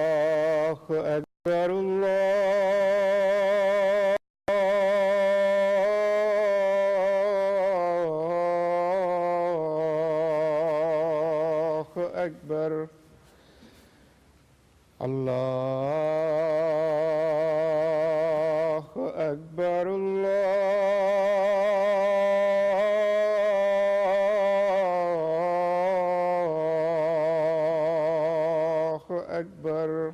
الله أكبر الله أكبر الله أكبر الله أكبر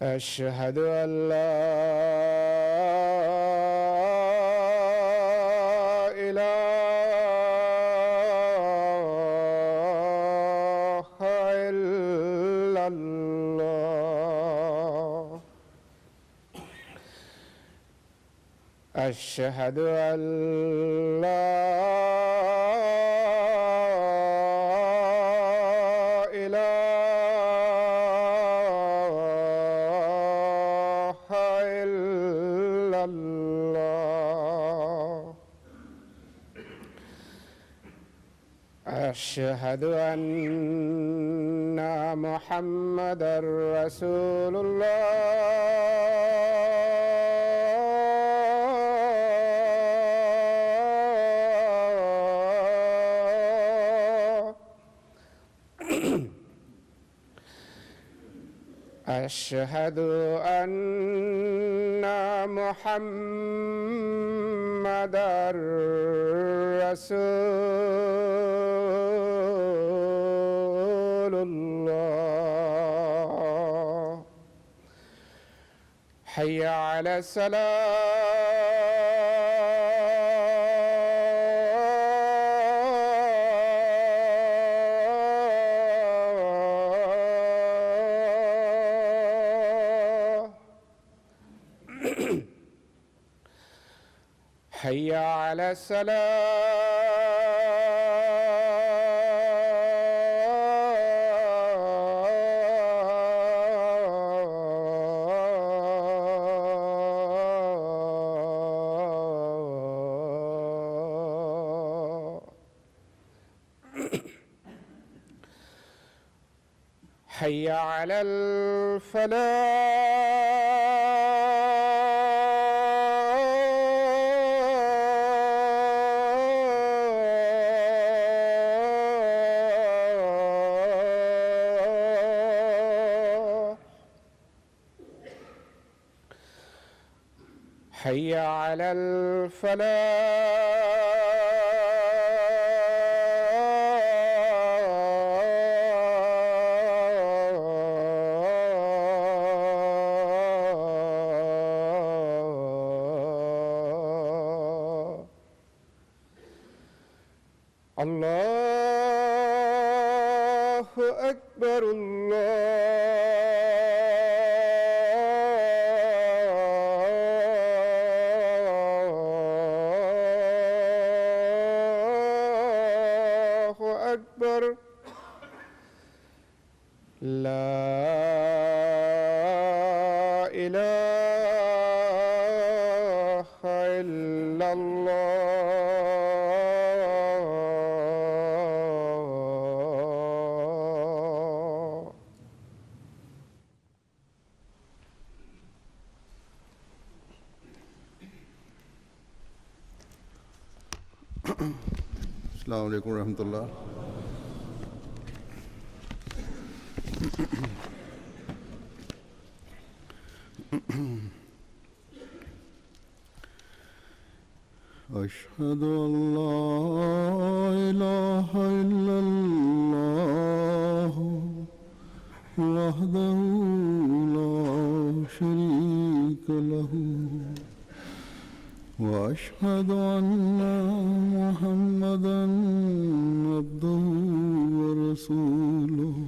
أشهد أن لا إله إلا الله أشهد أن لا أشهد أن محمدًا رسول الله أشهد أن محمدًا رسول الله حي على الصلاة حي على الصلاة حي على الفلاح حي على الفلاح الله أكبر الله أكبر لا إله إلا الله السلام عليكم ورحمة الله. أشهد أن لا إله إلا الله وحده لا شريك له وأشهد أن محمدًا عبده ورسوله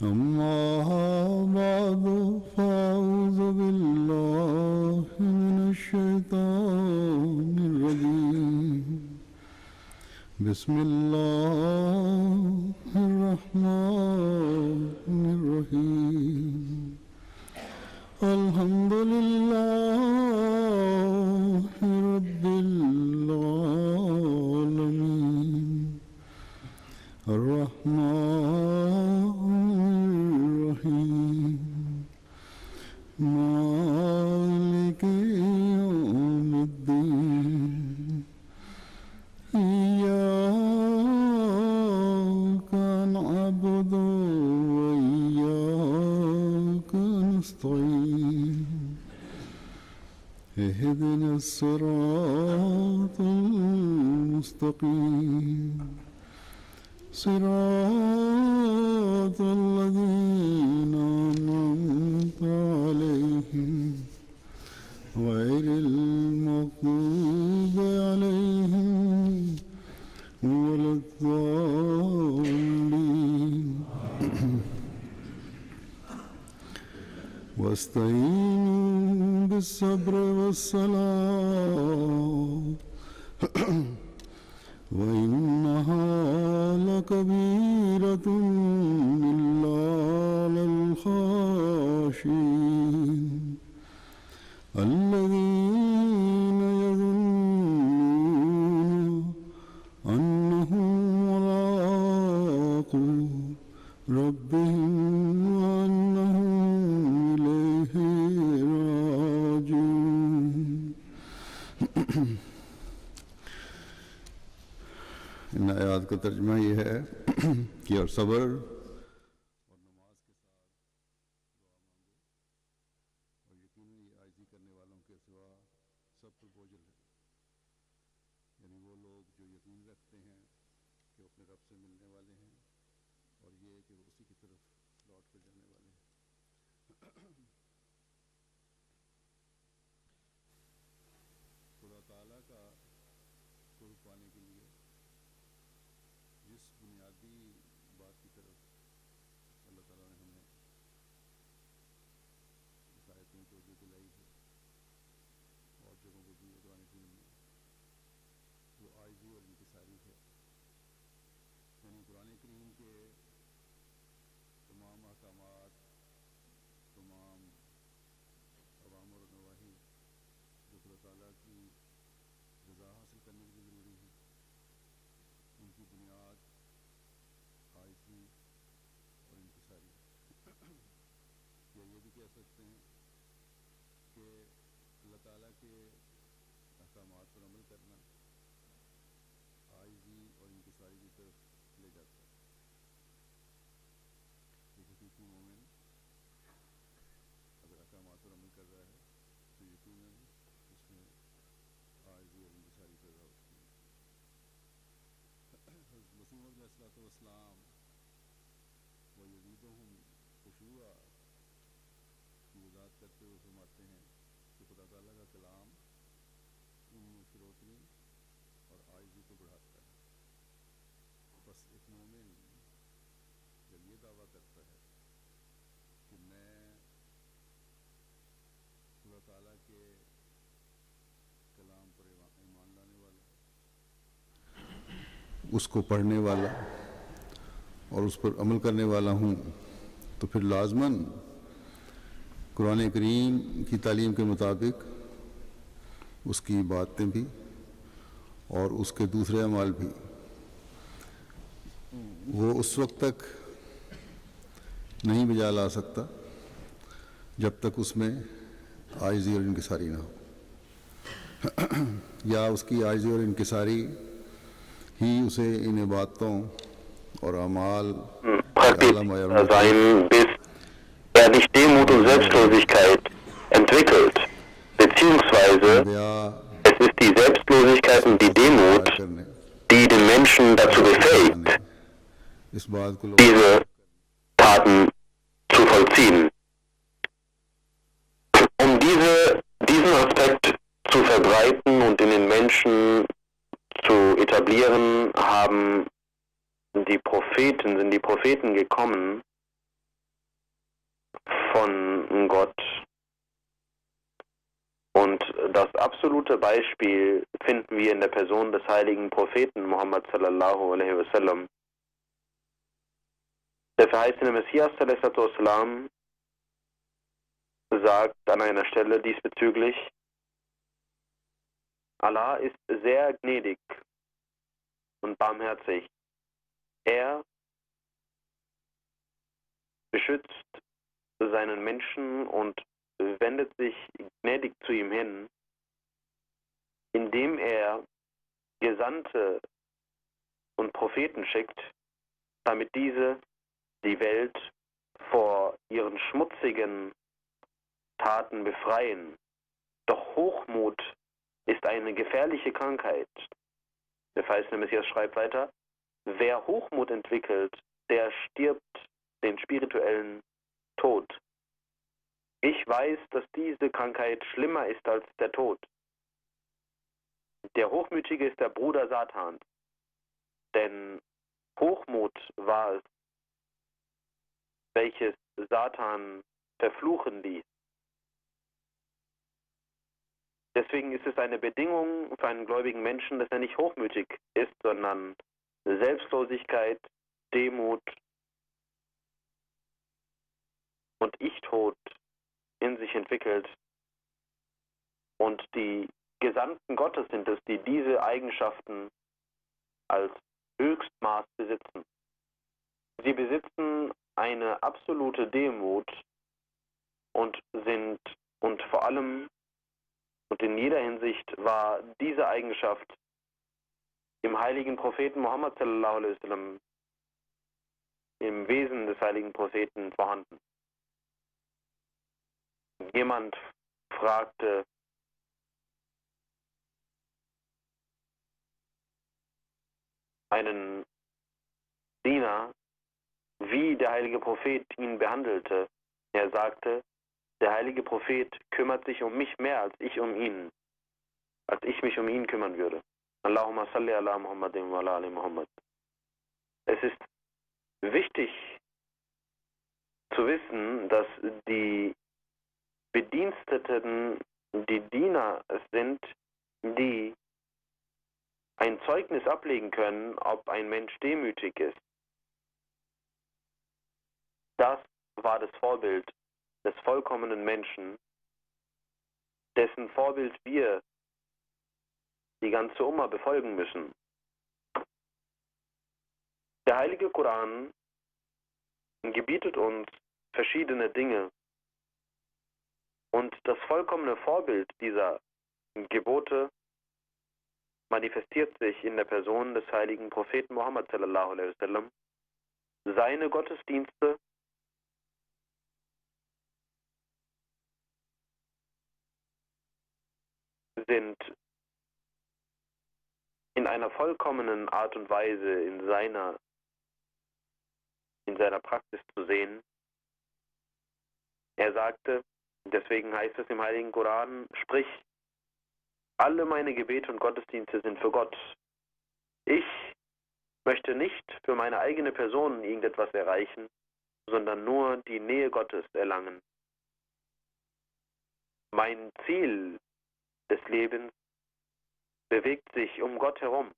أما بعد فأعوذ بالله من الشيطان الرجيم بسم الله الرحمن الرحيم الحمد لله رب العالمين الرحمن الرحيم مالك يوم الدين إياك نعبد وإياك نستعين اهدنا الصراط المستقيم صراط الذين أنعمت عليهم غير المغضوب عليهم ولا الضالين واستعينوا بالصبر والصلاة وإنها لكبيرة إلا على الخاشعين الذين يظنون أنهم ملاقو ربهم وأنهم إليه راجعون. ان آیات کا ترجمہ یہ ہے کہ اور صبر اور نماز کے ساتھ دعا مانگو اور یقیناً یہ عاجزی کرنے والوں کے سوا سب پر بوجھل ہے، یعنی وہ لوگ جو یقین رکھتے ہیں کہ وہ اپنے رب سے ملنے والے ہیں اور یہ کہ وہ اسی کی طرف لوٹ کر جانے والے ہیں۔ خدا تعالیٰ کا قرب پانے کے لیے جس بنیادی بات کی طرف اللہ تعالیٰ نے ہمیں اس آیت میں توجہ دلائی ہے اور جگہوں پہ بھی قرآن کریم میں، وہ عاجزی اور انکساری ہے، یعنی قرآن کریم کے تمام احکامات، تمام اوامر و نواہی جو خدا تعالیٰ کی رضا حاصل کرنے کے لیے ضروری ہیں، ان کی بنیاد عاجزی اور انکساری، یا یہ بھی کہہ سکتے ہیں کہ اللہ تعالیٰ کے احکامات پر عمل کرنا عاجزی اور انکساری کی طرف لے جاتا ہے۔ ایک حقیقی مومن اگر احکامات پر عمل کر رہا ہے تو یقیناً اس میں عاجزی اور انکساری پیدا ہوتی ہے۔ حضرت مسیح موعود علیہ السلام وَيَزِيدُهُمْ خُشُوعًا کی وضاحت کرتے ہوئے فرماتے ہیں کہ خدا تعالیٰ کا کلام ان میں فروتنی اور عاجزی کو بڑھاتا ہے۔ بس ایک مومن جب یہ دعویٰ کرتا ہے کہ میں خدا تعالیٰ کے کلام پر ایمان لانے والا، اس کو پڑھنے والا اور اس پر عمل کرنے والا ہوں، تو پھر لازماً قرآن کریم کی تعلیم کے مطابق اس کی باتیں بھی اور اس کے دوسرے اعمال بھی وہ اس وقت تک نہیں بجا لا سکتا جب تک اس میں عاجزی اور انکساری نہ ہو، یا اس کی عاجزی اور انکساری ہی اسے ان عبادتوں اور اعمال sein, bis er nicht Demut und Selbstlosigkeit entwickelt, beziehungsweise es ist die Selbstlosigkeit und die Demut, die den Menschen dazu befähigt, diese Taten zu vollziehen. Um diesen Aspekt zu verbreiten und in den Menschen zu etablieren, sind die Propheten gekommen, von Gott. Und das absolute Beispiel finden wir in der Person des heiligen Propheten Muhammad sallallahu alaihi wasallam. Der verheißene Messias sallallahu alaihi wasallam sagt an einer Stelle diesbezüglich: Allah ist sehr gnädig und barmherzig. Er beschützt seinen Menschen und wendet sich gnädig zu ihm hin, indem er Gesandte und Propheten schickt, damit diese die Welt vor ihren schmutzigen Taten befreien. Doch Hochmut ist eine gefährliche Krankheit. Der verheißene Messias schreibt weiter: Wer Hochmut entwickelt, der stirbt den spirituellen Tod. Ich weiß, dass diese Krankheit schlimmer ist als der Tod. Der Hochmütige ist der Bruder Satans, denn Hochmut war es, welches Satan verfluchen ließ. Deswegen ist es eine Bedingung für einen gläubigen Menschen, dass er nicht hochmütig ist, sondern Selbstlosigkeit, Demut und Ich-Tod in sich entwickelt. Und die Gesandten Gottes sind es, die diese Eigenschaften als Höchstmaß besitzen. Sie besitzen eine absolute Demut und vor allem und in jeder Hinsicht war diese Eigenschaft im heiligen Propheten Muhammad sallallahu alaihi wasallam, im Wesen des heiligen Propheten vorhanden. Jemand fragte einen Diener, wie der heilige Prophet ihn behandelte. Er sagte: Der heilige Prophet kümmert sich um mich mehr als ich um ihn, als ich mich um ihn kümmern würde. Allahumma salli ala Muhammadin wa ala ali Muhammad. Es ist wichtig zu wissen, dass die Bediensteten, die Diener sind, die ein Zeugnis ablegen können, ob ein Mensch demütig ist. Das war das Vorbild des vollkommenen Menschen, dessen Vorbild wir die ganze Umma befolgen müssen. Der heilige Koran gebietet uns verschiedene Dinge und das vollkommene Vorbild dieser Gebote manifestiert sich in der Person des heiligen Propheten Muhammad sallallahu alaihi wasallam. Seine Gottesdienste sind in einer vollkommenen Art und Weise in seiner Praxis zu sehen. Er sagte, deswegen heißt es im heiligen Koran: Sprich, alle meine Gebete und Gottesdienste sind für Gott. Ich möchte nicht für meine eigene Person irgendetwas erreichen, sondern nur die Nähe Gottes erlangen. Mein Ziel des Lebens bewegt sich um Gott herum.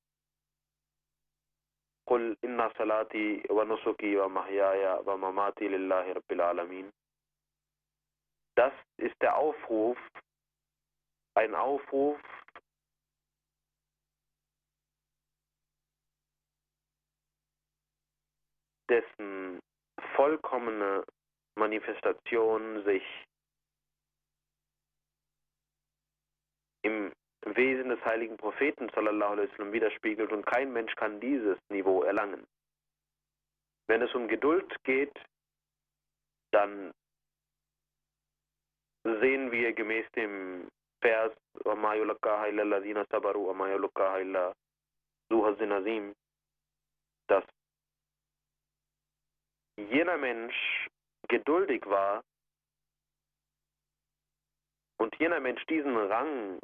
Qul inna salati wa nusuki wa mahyaya wa mamati lillahi rabbil alamin. Das ist der Aufruf, ein Aufruf, dessen vollkommene Manifestation sich im Wesen des heiligen Propheten sallallahu alaihi wasallam widerspiegelt, und kein Mensch kann dieses Niveau erlangen. Wenn es um Geduld geht, dann sehen wir gemäß dem Vers وَمَا يُلَقَّاهَا إِلَّا الَّذِينَ صَبَرُوا وَمَا يُلَقَّاهَا إِلَّا ذُو حَظٍّ عَظِيمٍ, dass jener Mensch geduldig war und jener Mensch diesen Rang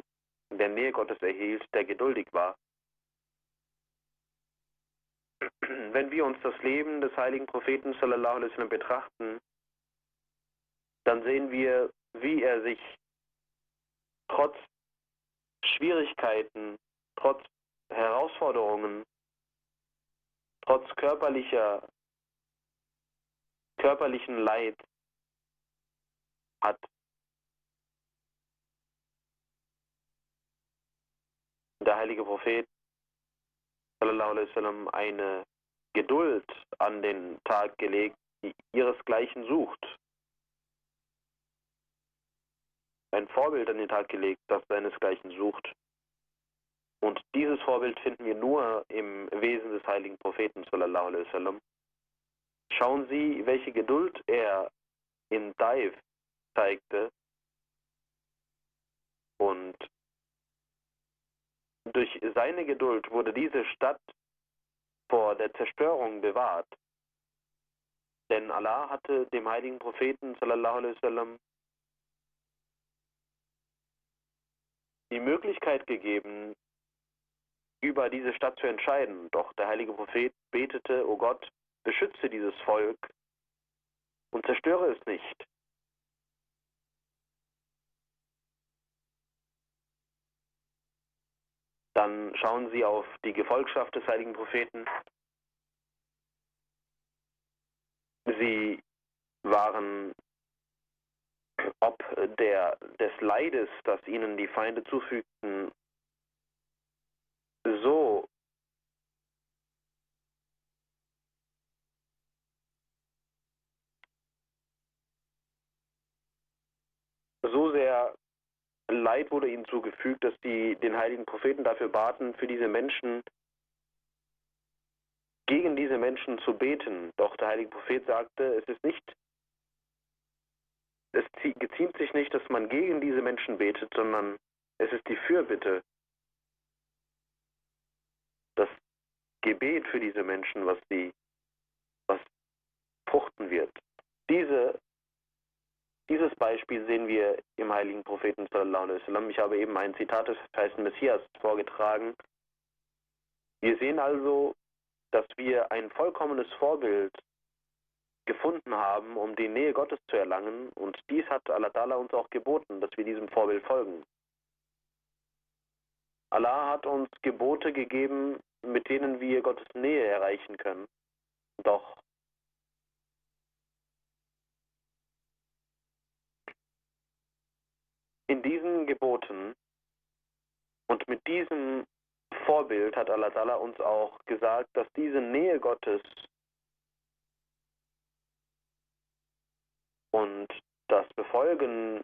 der Nähe Gottes erhielt, der geduldig war. Wenn wir uns das Leben des heiligen Propheten sallallahu alaihi wasallam betrachten, dann sehen wir, wie er sich trotz Schwierigkeiten, trotz Herausforderungen, trotz körperlichen Leid hat der heilige Prophet sallallahu alaihi wasallam eine Geduld an den Tag gelegt, die ihresgleichen sucht. Ein Vorbild an den Tag gelegt, das seinesgleichen sucht. Und dieses Vorbild finden wir nur im Wesen des heiligen Propheten sallallahu alaihi wasallam. Schauen Sie, welche Geduld er in Taif zeigte und durch seine Geduld wurde diese Stadt vor der Zerstörung bewahrt. Denn Allah hatte dem heiligen Propheten sallallahu alaihi wasallam die Möglichkeit gegeben, über diese Stadt zu entscheiden. Doch der heilige Prophet betete: O Gott, beschütze dieses Volk und zerstöre es nicht. Dann schauen Sie auf die Gefolgschaft des heiligen Propheten. Sie waren ob des Leides, das ihnen die Feinde zufügten, so sehr Leid wurde ihnen zugefügt, dass die den heiligen Propheten dafür baten, für diese Menschen, gegen diese Menschen zu beten. Doch der heilige Prophet sagte, es geziemt sich nicht, dass man gegen diese Menschen betet, sondern es ist die Fürbitte, das Gebet für diese Menschen, was fruchten wird. Dieses Beispiel sehen wir im heiligen Propheten sallallahu alaihi wasallam. Ich habe eben ein Zitat des verheißenen Messias vorgetragen. Wir sehen also, dass wir ein vollkommenes Vorbild gefunden haben, um die Nähe Gottes zu erlangen, und dies hat Allah Ta'ala uns auch geboten, dass wir diesem Vorbild folgen. Allah hat uns Gebote gegeben, mit denen wir Gottes Nähe erreichen können. Doch in diesen Geboten und mit diesem Vorbild hat Allah Ta'ala uns auch gesagt, dass diese Nähe Gottes und das Befolgen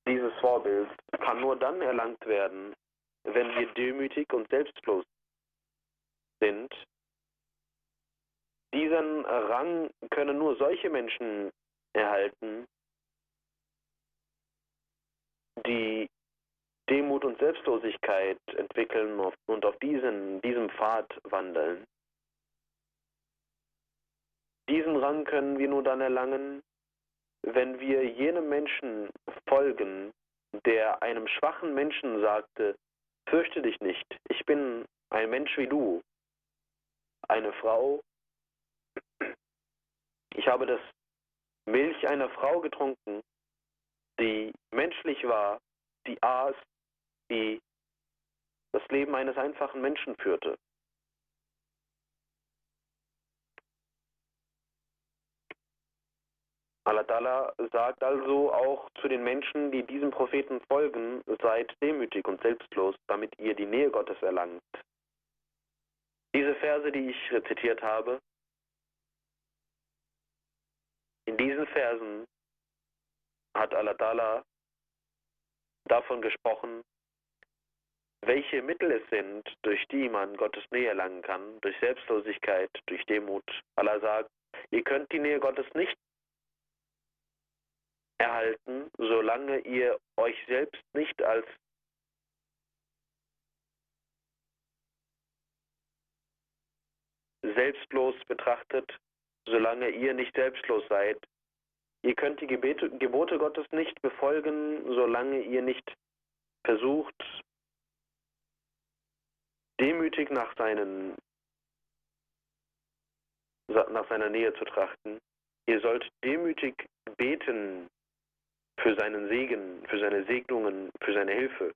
dieses Vorbilds kann nur dann erlangt werden, wenn wir demütig und selbstlos sind. Diesen Rang können nur solche Menschen erhalten, die Demut und Selbstlosigkeit entwickeln und auf diesem Pfad wandeln. Diesen Rang können wir nur dann erlangen, wenn wir jenem Menschen folgen, der einem schwachen Menschen sagte: Fürchte dich nicht, ich bin ein Mensch wie du, eine Frau. Ich habe das Milch einer Frau getrunken, die menschlich war, die aß, die das Leben eines einfachen Menschen führte. Allah Ta'ala sagt also auch zu den Menschen, die diesem Propheten folgen: Seid demütig und selbstlos, damit ihr die Nähe Gottes erlangt. Diese Verse, die ich rezitiert habe, in diesen Versen hat Allah Ta'ala davon gesprochen, welche Mittel es sind, durch die man Gottes Nähe erlangen kann, durch Selbstlosigkeit, durch Demut. Allah sagt, ihr könnt die Nähe Gottes nicht erhalten, solange ihr euch selbst nicht als selbstlos betrachtet, solange ihr nicht selbstlos seid. Ihr könnt die Gebote Gottes nicht befolgen, solange ihr nicht versucht, demütig nach seiner Nähe zu trachten. Ihr sollt demütig beten für seinen Segen, für seine Segnungen, für seine Hilfe.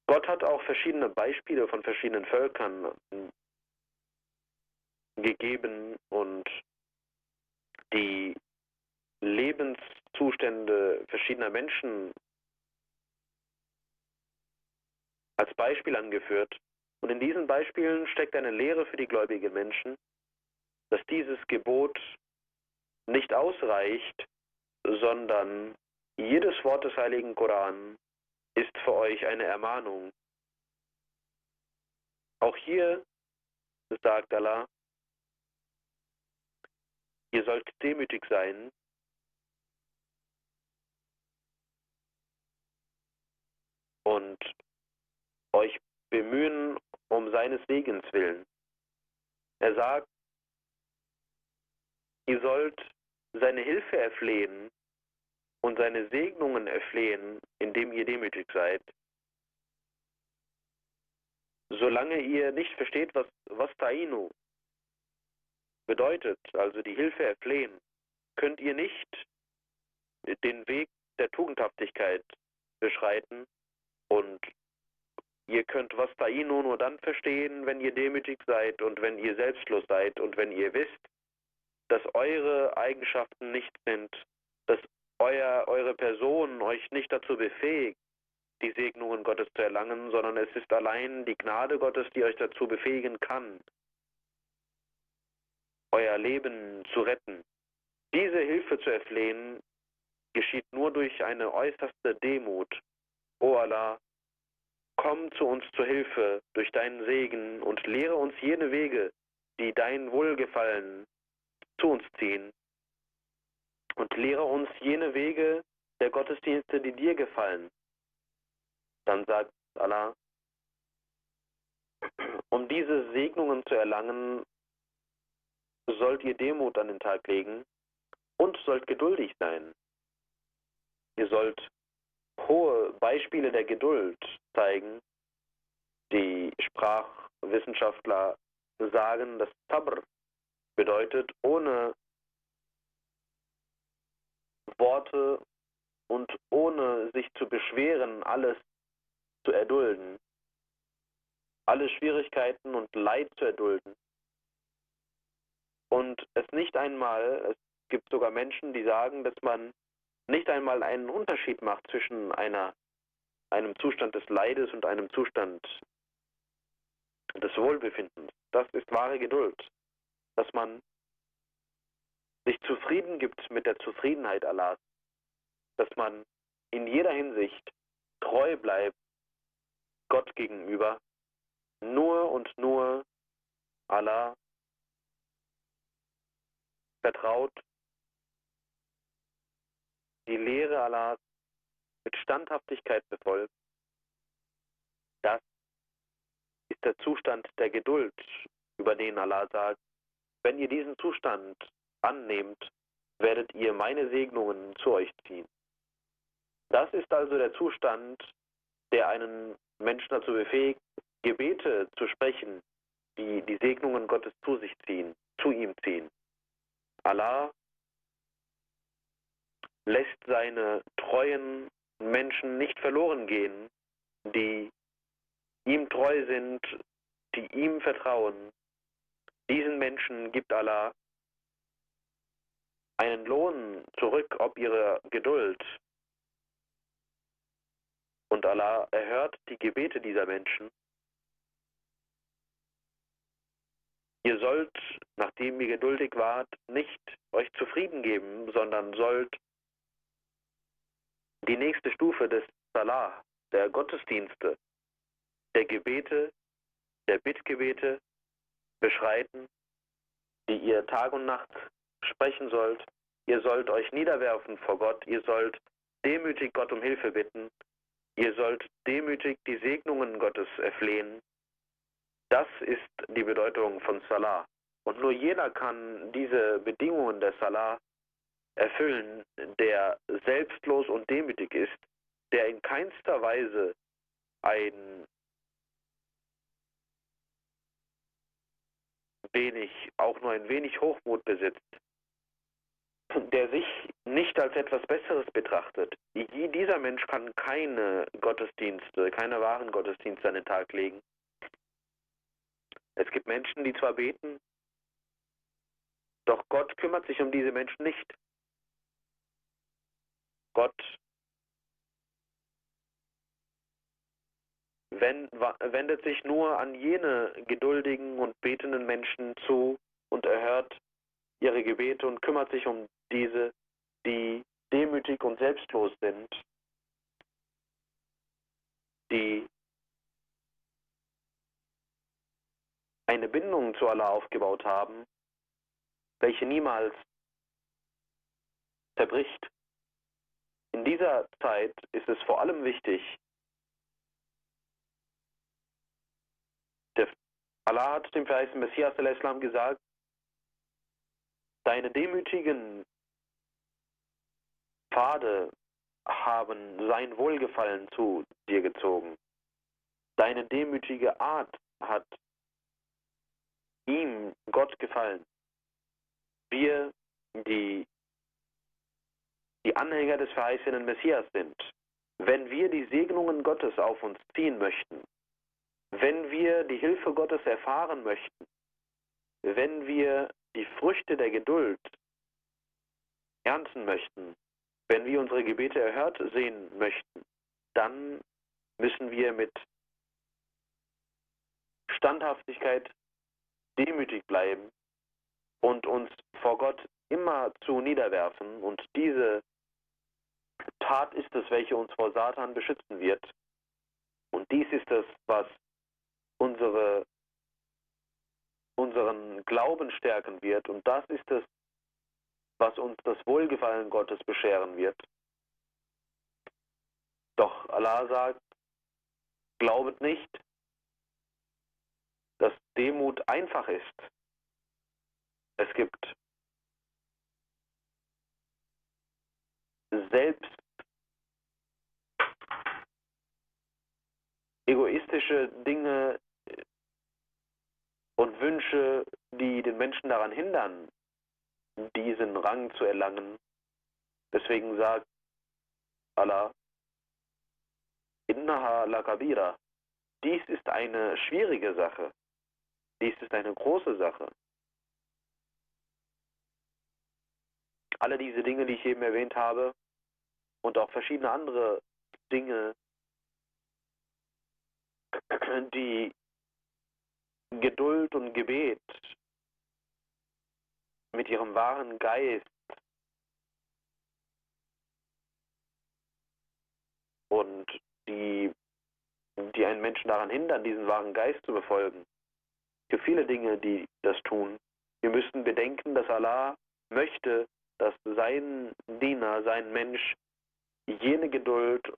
Gott hat auch verschiedene Beispiele von verschiedenen Völkern gegeben und die Lebenszustände verschiedener Menschen als Beispiel angeführt. Und in diesen Beispielen steckt eine Lehre für die gläubigen Menschen, dass dieses Gebot nicht ausreicht, sondern jedes Wort des heiligen Koran ist für euch eine Ermahnung. Auch hier sagt Allah, ihr sollt demütig sein und euch bemühen um seines Segens willen. Er sagt, ihr sollt seine Hilfe erflehen und seine Segnungen erflehen, indem ihr demütig seid. Solange ihr nicht versteht, was Ta'inu bedeutet, also die Hilfe erflehen, könnt ihr nicht den Weg der Tugendhaftigkeit beschreiten und ihr könnt was Ta'inu nur dann verstehen, wenn ihr demütig seid und wenn ihr selbstlos seid und wenn ihr wisst, dass eure Eigenschaften nicht sind, dass eure Person euch nicht dazu befähigt, die Segnungen Gottes zu erlangen, sondern es ist allein die Gnade Gottes, die euch dazu befähigen kann, euer Leben zu retten. Diese Hilfe zu erflehen, geschieht nur durch eine äußerste Demut. O Allah, komm zu uns zur Hilfe durch deinen Segen und lehre uns jene Wege, die dein Wohlgefallen zu uns ziehen. Und lehre uns jene Wege der Gottesdienste, die dir gefallen. Dann sagt Allah, um diese Segnungen zu erlangen, sollt ihr Demut an den Tag legen und sollt geduldig sein. Ihr sollt hohe Beispiele der Geduld zeigen. Die Sprachwissenschaftler sagen, dass Sabr bedeutet, ohne Worte und ohne sich zu beschweren, alles zu erdulden, alle Schwierigkeiten und Leid zu erdulden. Und es gibt sogar Menschen, die sagen, dass man nicht einmal einen Unterschied macht zwischen einem Zustand des Leides und einem Zustand des Wohlbefindens. Das ist wahre Geduld, dass man sich zufrieden gibt mit der Zufriedenheit Allahs, dass man in jeder Hinsicht treu bleibt Gott gegenüber, nur und nur Allah vertraut, die Lehre Allahs mit Standhaftigkeit befolgt. Das ist der Zustand der Geduld, über den Allah sagt, wenn ihr diesen Zustand annehmt, werdet ihr meine Segnungen zu euch ziehen. Das ist also der Zustand, der einen Menschen dazu befähigt, Gebete zu sprechen, die die Segnungen Gottes zu ihm ziehen. Allah lässt seine treuen Menschen nicht verloren gehen, die ihm treu sind, die ihm vertrauen. Diesen Menschen gibt Allah einen Lohn zurück ob ihrer Geduld. Und Allah erhört die Gebete dieser Menschen. Ihr sollt, nachdem ihr geduldig wart, nicht euch zufrieden geben, sondern sollt die nächste Stufe des Salah, der Gottesdienste, der Gebete, der Bittgebete beschreiten, die ihr Tag und Nacht sprechen sollt. Ihr sollt euch niederwerfen vor Gott, ihr sollt demütig Gott um Hilfe bitten, ihr sollt demütig die Segnungen Gottes erflehen. Das ist die Bedeutung von Salah. Und nur jener kann diese Bedingungen der Salah erfüllen, der selbstlos und demütig ist, der in keinster Weise auch nur ein wenig Hochmut besitzt, der sich nicht als etwas Besseres betrachtet. Dieser Mensch kann keine Gottesdienste, keine wahren Gottesdienste an den Tag legen. Es gibt Menschen, die zwar beten, doch Gott kümmert sich um diese Menschen nicht. Gott wendet sich nur an jene geduldigen und betenden Menschen zu und erhört ihre Gebete und kümmert sich um diese, die demütig und selbstlos sind, die eine Bindung zu Allah aufgebaut haben, welche niemals zerbricht. In dieser Zeit ist es vor allem wichtig, Allah hat dem verheißenen Messias al-Islam gesagt, deine demütigen Pfade haben sein Wohlgefallen zu dir gezogen. Deine demütige Art hat ihm, Gott, gefallen. Wir, die Anhänger des verheißenen Messias sind, wenn wir die Segnungen Gottes auf uns ziehen möchten, wenn wir die Hilfe Gottes erfahren möchten, wenn wir die Früchte der Geduld ernten möchten, wenn wir unsere Gebete erhört sehen möchten, dann müssen wir mit Standhaftigkeit demütig bleiben und uns vor Gott immerzu niederwerfen. Und diese Tat ist es, welche uns vor Satan beschützen wird. Und dies ist es, was unseren Glauben stärken wird. Und das ist es, was uns das Wohlgefallen Gottes bescheren wird. Doch Allah sagt, glaubet nicht, dass Demut einfach ist. Es gibt selbst egoistische Dinge und Wünsche, die den Menschen daran hindern, diesen Rang zu erlangen. Deswegen sagt Allah, Innaha la kabira. Dies ist eine schwierige Sache. Dies ist eine große Sache. Alle diese Dinge, die ich eben erwähnt habe, und auch verschiedene andere Dinge, die Geduld und Gebet mit ihrem wahren Geist und die einen Menschen daran hindern, diesen wahren Geist zu befolgen. Für viele Dinge, die das tun. Wir müssen bedenken, dass Allah möchte, dass sein Diener, sein Mensch, jene Geduld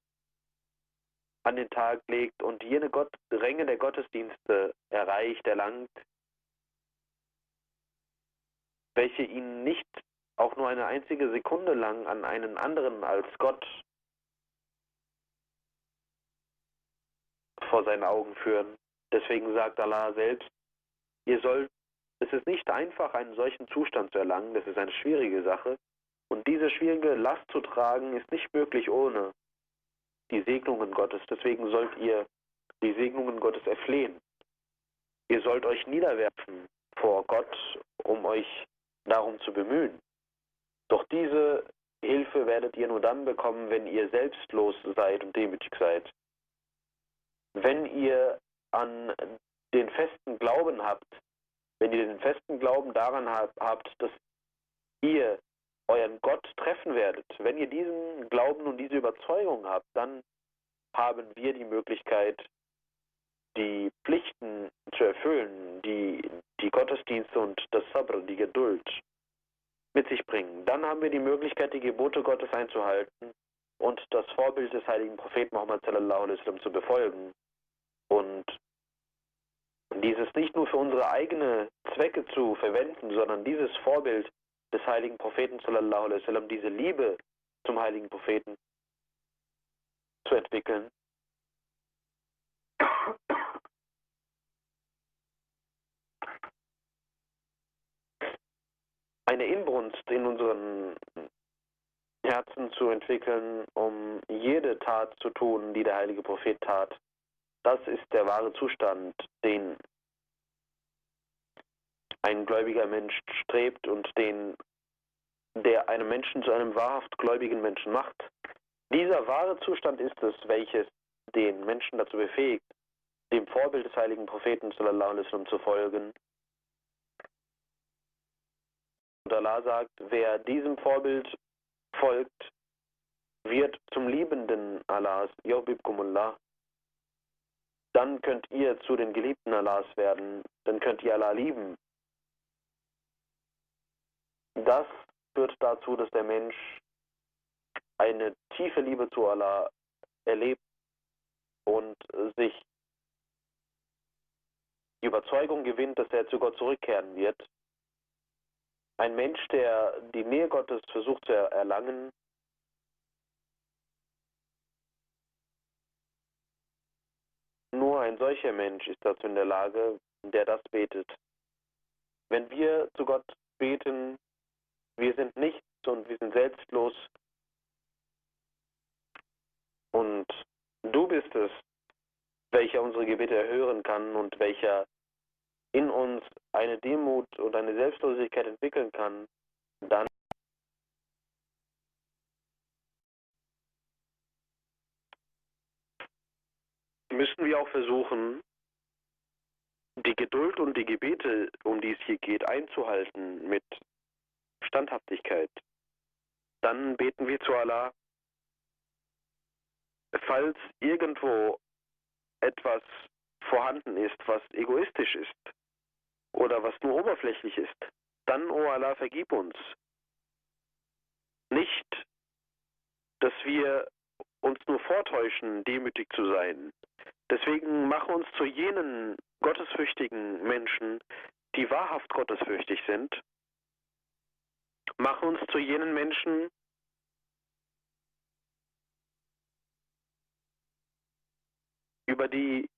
an den Tag legt und jene Ränge der Gottesdienste erreicht, erlangt, welche ihn nicht auch nur eine einzige Sekunde lang an einen anderen als Gott vor seinen Augen führen. Deswegen sagt Allah selbst, es ist nicht einfach, einen solchen Zustand zu erlangen, das ist eine schwierige Sache. Und diese schwierige Last zu tragen, ist nicht möglich ohne die Segnungen Gottes. Deswegen sollt ihr die Segnungen Gottes erflehen. Ihr sollt euch niederwerfen vor Gott, um euch darum zu bemühen. Doch diese Hilfe werdet ihr nur dann bekommen, wenn ihr selbstlos seid und demütig seid. Wenn ihr an den festen Glauben habt, wenn ihr den festen Glauben daran habt, dass ihr euren Gott treffen werdet, wenn ihr diesen Glauben und diese Überzeugung habt, dann haben wir die Möglichkeit, die Pflichten zu erfüllen, die Gottesdienste und das Sabr, die Geduld mit sich bringen. Dann haben wir die Möglichkeit, die Gebote Gottes einzuhalten und das Vorbild des heiligen Propheten Muhammad sallallahu alaihi wasallam zu befolgen. Und dieses nicht nur für unsere eigenen Zwecke zu verwenden, sondern dieses Vorbild des heiligen Propheten sallallahu alaihi wasallam, diese Liebe zum heiligen Propheten zu entwickeln. eine Inbrunst in unseren Herzen zu entwickeln, um jede Tat zu tun, die der heilige Prophet tat. Das ist der wahre Zustand, den ein gläubiger Mensch strebt und der einen Menschen zu einem wahrhaft gläubigen Menschen macht. Dieser wahre Zustand ist es, welches den Menschen dazu befähigt, dem Vorbild des heiligen Propheten sallallahu alaihi wasallam zu folgen. Und Allah sagt, wer diesem Vorbild folgt, wird zum Liebenden Allahs, Yuhibbukumullah. Dann könnt ihr zu den Geliebten Allahs werden, dann könnt ihr Allah lieben. Das führt dazu, dass der Mensch eine tiefe Liebe zu Allah erlebt und sich die Überzeugung gewinnt, dass er zu Gott zurückkehren wird. Ein Mensch, der die Nähe Gottes versucht zu erlangen, nur ein solcher Mensch ist dazu in der Lage, der das betet. Wenn wir zu Gott beten, wir sind nichts und wir sind selbstlos und du bist es, welcher unsere Gebete erhören kann und welcher in uns eine Demut und eine Selbstlosigkeit entwickeln kann, dann müssen wir auch versuchen, die Geduld und die Gebete, um die es hier geht, einzuhalten mit Standhaftigkeit. Dann beten wir zu Allah, falls irgendwo etwas vorhanden ist, was egoistisch ist oder was nur oberflächlich ist, dann, o Allah, vergib uns. Nicht, dass wir uns nur vortäuschen, demütig zu sein. Deswegen mache uns zu jenen gottesfürchtigen Menschen, die wahrhaft gottesfürchtig sind. Mache uns zu jenen Menschen, über die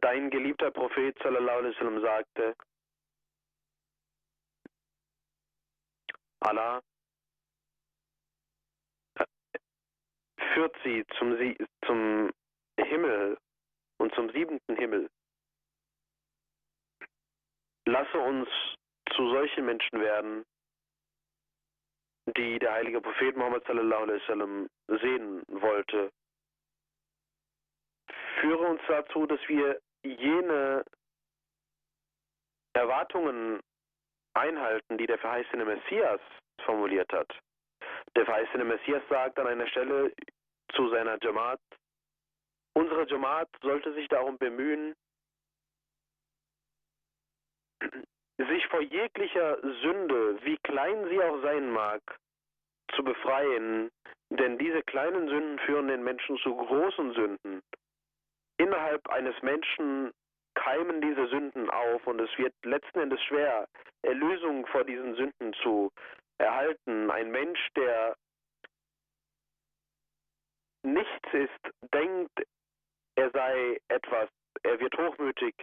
dein geliebter Prophet sallallahu alaihi wasallam sagte, Allah führt sie zum Himmel und zum 7. Himmel. Lasse uns zu solchen Menschen werden, die der heilige Prophet Muhammad sallallahu alaihi wasallam sehen wollte. Führe uns dazu, dass wir jene Erwartungen einhalten, die der verheißene Messias formuliert hat. Der verheißene Messias sagt an einer Stelle zu seiner Jamaat, unsere Jamaat sollte sich darum bemühen, sich vor jeglicher Sünde, wie klein sie auch sein mag, zu befreien, denn diese kleinen Sünden führen den Menschen zu großen Sünden. Innerhalb eines Menschen keimen diese Sünden auf und es wird letzten Endes schwer, Erlösung vor diesen Sünden zu erhalten. Ein Mensch, der nichts ist, denkt, er sei etwas, er wird hochmütig.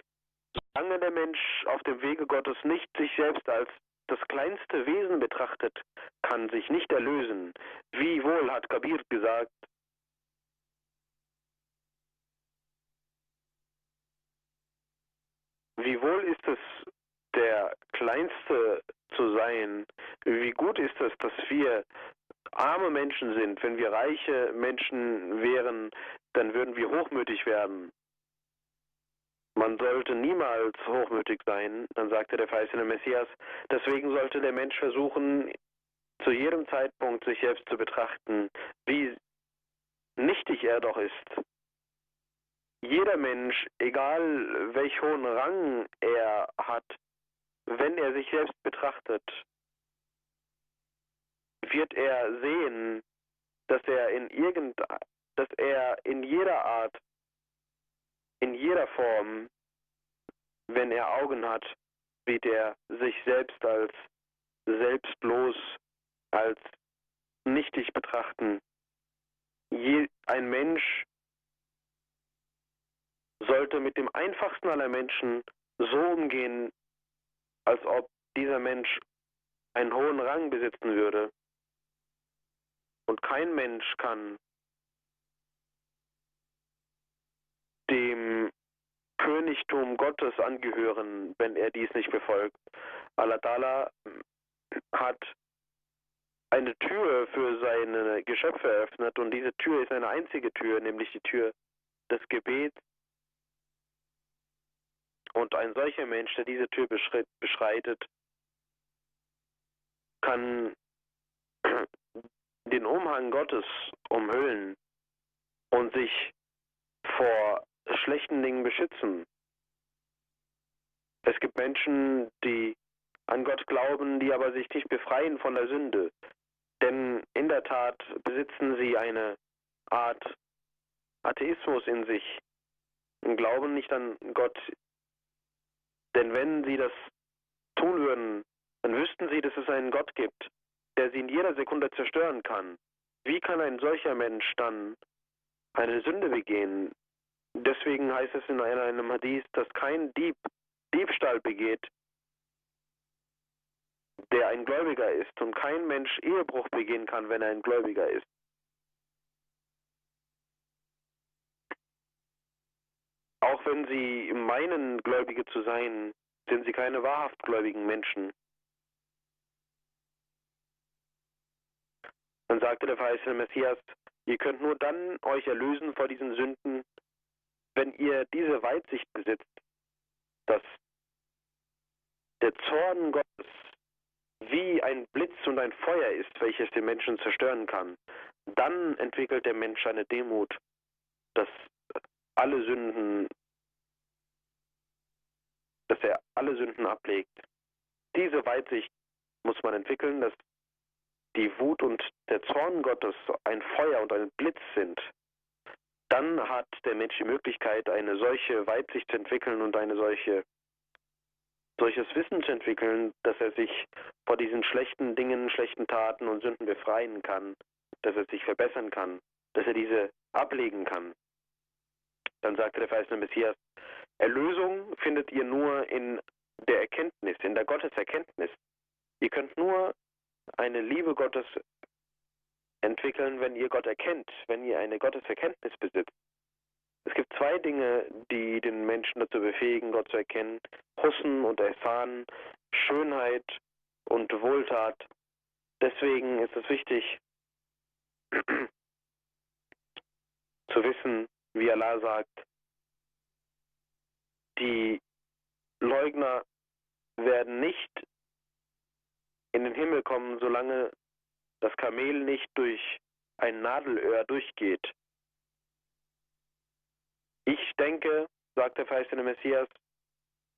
Solange der Mensch auf dem Wege Gottes nicht sich selbst als das kleinste Wesen betrachtet, kann sich nicht erlösen. Wie wohl hat Kabir gesagt, wie wohl ist es, der Kleinste zu sein? Wie gut ist es, dass wir arme Menschen sind? Wenn wir reiche Menschen wären, dann würden wir hochmütig werden. Man sollte niemals hochmütig sein, dann sagte der verheißene Messias. Deswegen sollte der Mensch versuchen, zu jedem Zeitpunkt sich selbst zu betrachten, wie nichtig er doch ist. Jeder Mensch, egal welch hohen Rang er hat, wenn er sich selbst betrachtet, wird er sehen, dass er in jeder Art, in jeder Form, wenn er Augen hat, wird er sich selbst als selbstlos, als nichtig betrachten. Ein Mensch sollte mit dem einfachsten aller Menschen so umgehen, als ob dieser Mensch einen hohen Rang besitzen würde. Und kein Mensch kann dem Königtum Gottes angehören, wenn er dies nicht befolgt. Allah Ta'ala hat eine Tür für seine Geschöpfe eröffnet und diese Tür ist eine einzige Tür, nämlich die Tür des Gebets. Und ein solcher Mensch, der diese Tür beschreitet, kann den Umhang Gottes umhüllen und sich vor schlechten Dingen beschützen. Es gibt Menschen, die an Gott glauben, die aber sich nicht befreien von der Sünde. Denn in der Tat besitzen sie eine Art Atheismus in sich und glauben nicht an Gott. Denn wenn sie das tun würden, dann wüssten sie, dass es einen Gott gibt, der sie in jeder Sekunde zerstören kann. Wie kann ein solcher Mensch dann eine Sünde begehen? Deswegen heißt es in einem Hadith, dass kein Dieb Diebstahl begeht, der ein Gläubiger ist, und kein Mensch Ehebruch begehen kann, wenn er ein Gläubiger ist. Auch wenn sie meinen, Gläubige zu sein, sind sie keine wahrhaft gläubigen Menschen. Dann sagte der verheißene Messias, ihr könnt nur dann euch erlösen vor diesen Sünden, wenn ihr diese Weitsicht besitzt, dass der Zorn Gottes wie ein Blitz und ein Feuer ist, welches den Menschen zerstören kann. Dann entwickelt der Mensch eine Demut, dass er alle Sünden ablegt. Diese Weitsicht muss man entwickeln, dass die Wut und der Zorn Gottes ein Feuer und ein Blitz sind. Dann hat der Mensch die Möglichkeit, eine solche Weitsicht zu entwickeln und solches Wissen zu entwickeln, dass er sich vor diesen schlechten Dingen, schlechten Taten und Sünden befreien kann, dass er sich verbessern kann, dass er diese ablegen kann. Dann sagte der verheißene Messias, Erlösung findet ihr nur in der Erkenntnis, in der Gotteserkenntnis. Ihr könnt nur eine Liebe Gottes entwickeln, wenn ihr Gott erkennt, wenn ihr eine Gotteserkenntnis besitzt. Es gibt zwei Dinge, die den Menschen dazu befähigen, Gott zu erkennen: Husn und Ihsan, Schönheit und Wohltat. Deswegen ist es wichtig, zu wissen, wie Allah sagt, die Leugner werden nicht in den Himmel kommen, solange das Kamel nicht durch ein Nadelöhr durchgeht. Ich denke, sagt der verheißene Messias,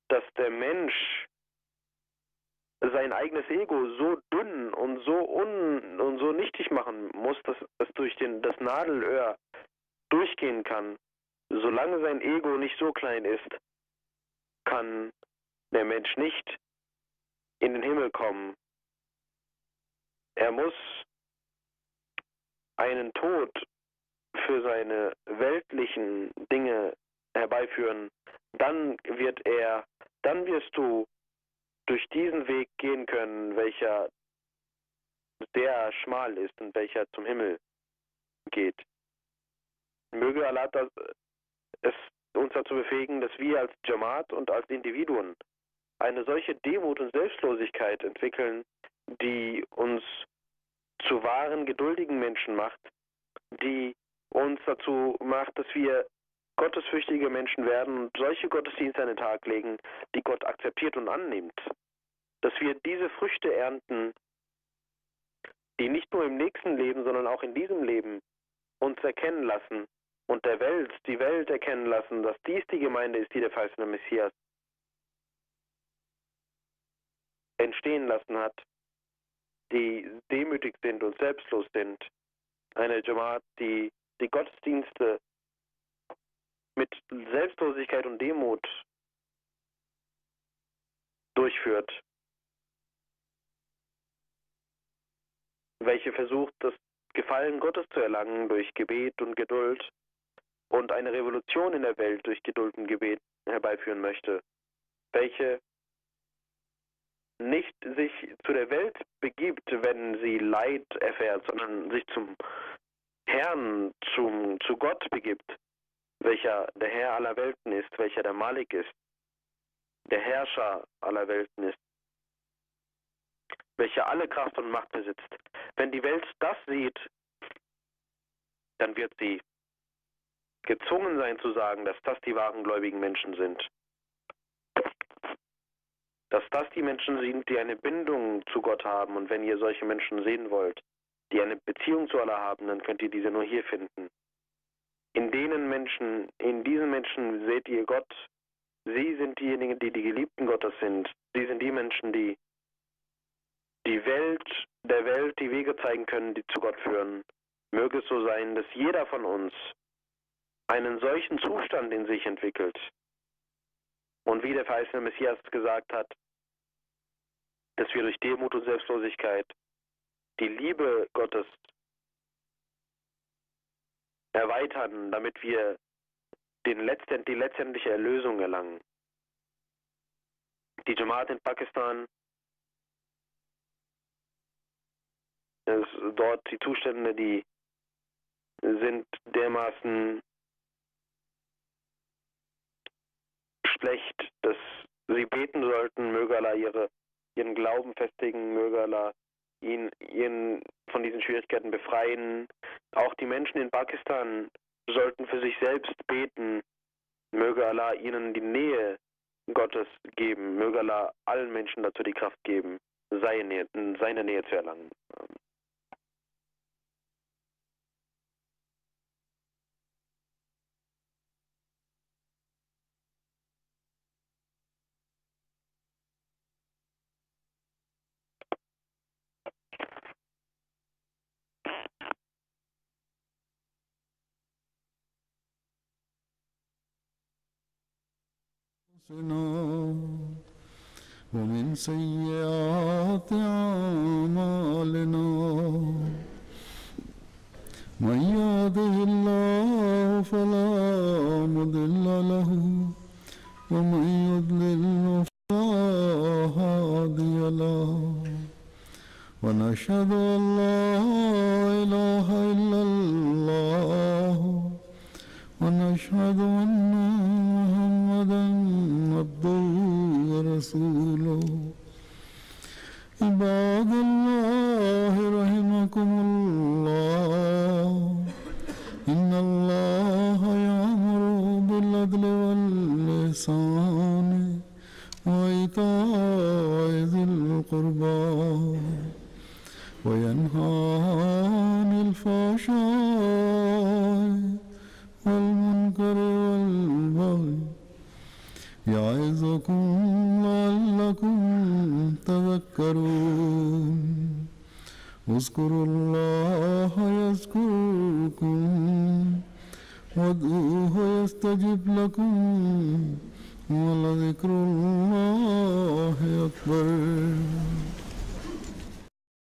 dass der Mensch sein eigenes Ego so dünn und so nichtig machen muss, dass es durch das Nadelöhr durchgehen kann. Solange sein Ego nicht so klein ist, kann der Mensch nicht in den Himmel kommen. Er muss einen Tod für seine weltlichen Dinge herbeiführen. Dann wirst du durch diesen Weg gehen können, welcher sehr schmal ist und welcher zum Himmel geht. Möge Allah es uns dazu befähigen, dass wir als Jamaat und als Individuen eine solche Demut und Selbstlosigkeit entwickeln, die uns zu wahren, geduldigen Menschen macht, die uns dazu macht, dass wir gottesfürchtige Menschen werden und solche Gottesdienste an den Tag legen, die Gott akzeptiert und annimmt. Dass wir diese Früchte ernten, die nicht nur im nächsten Leben, sondern auch in diesem Leben uns erkennen lassen und die Welt erkennen lassen, dass dies die Gemeinde ist, die der verheißene Messias entstehen lassen hat, die demütig sind und selbstlos sind. Eine Jamaat, die die Gottesdienste mit Selbstlosigkeit und Demut durchführt, welche versucht, das Gefallen Gottes zu erlangen durch Gebet und Geduld und eine Revolution in der Welt durch Geduld und Gebet herbeiführen möchte, welche nicht sich zu der Welt begibt, wenn sie Leid erfährt, sondern sich zum Herrn, zu Gott begibt, welcher der Herr aller Welten ist, welcher der Malik ist, der Herrscher aller Welten ist, welcher alle Kraft und Macht besitzt. Wenn die Welt das sieht, dann wird sie gezwungen sein zu sagen, dass das die wahren gläubigen Menschen sind. Dass das die Menschen sind, die eine Bindung zu Gott haben. Und wenn ihr solche Menschen sehen wollt, die eine Beziehung zu Allah haben, dann könnt ihr diese nur hier finden. In diesen Menschen seht ihr Gott. Sie sind diejenigen, die die Geliebten Gottes sind. Sie sind die Menschen, die der Welt die Wege zeigen können, die zu Gott führen. Möge es so sein, dass jeder von uns einen solchen Zustand in sich entwickelt. Und wie der verheißene Messias gesagt hat, dass wir durch Demut und Selbstlosigkeit die Liebe Gottes erweitern, damit wir die letztendliche Erlösung erlangen. Die Jamaat in Pakistan, dort die Zustände, die sind dermaßen schlecht, dass sie beten sollten, möge Allah ihren Glauben festigen, möge Allah ihn von diesen Schwierigkeiten befreien. Auch die Menschen in Pakistan sollten für sich selbst beten, möge Allah ihnen die Nähe Gottes geben, möge Allah allen Menschen dazu die Kraft geben, seine Nähe zu erlangen. ومن سيئات أعمالنا من يهده الله فلا مضل له ومن يضلل فلا هادي له ونشهد أن لا إله إلا الله ونشهد أن محمدا عبده ورسوله عباد الله رحمكم الله إن الله يأمر بالعدل والإحسان وإيتاء ذي القربى وينهى عن الفحشاء والمنكر والبغي يعظكم لعلكم تذكرون اذكروا الله يذكركم وادعوه يستجب لكم ولذكر الله أكبر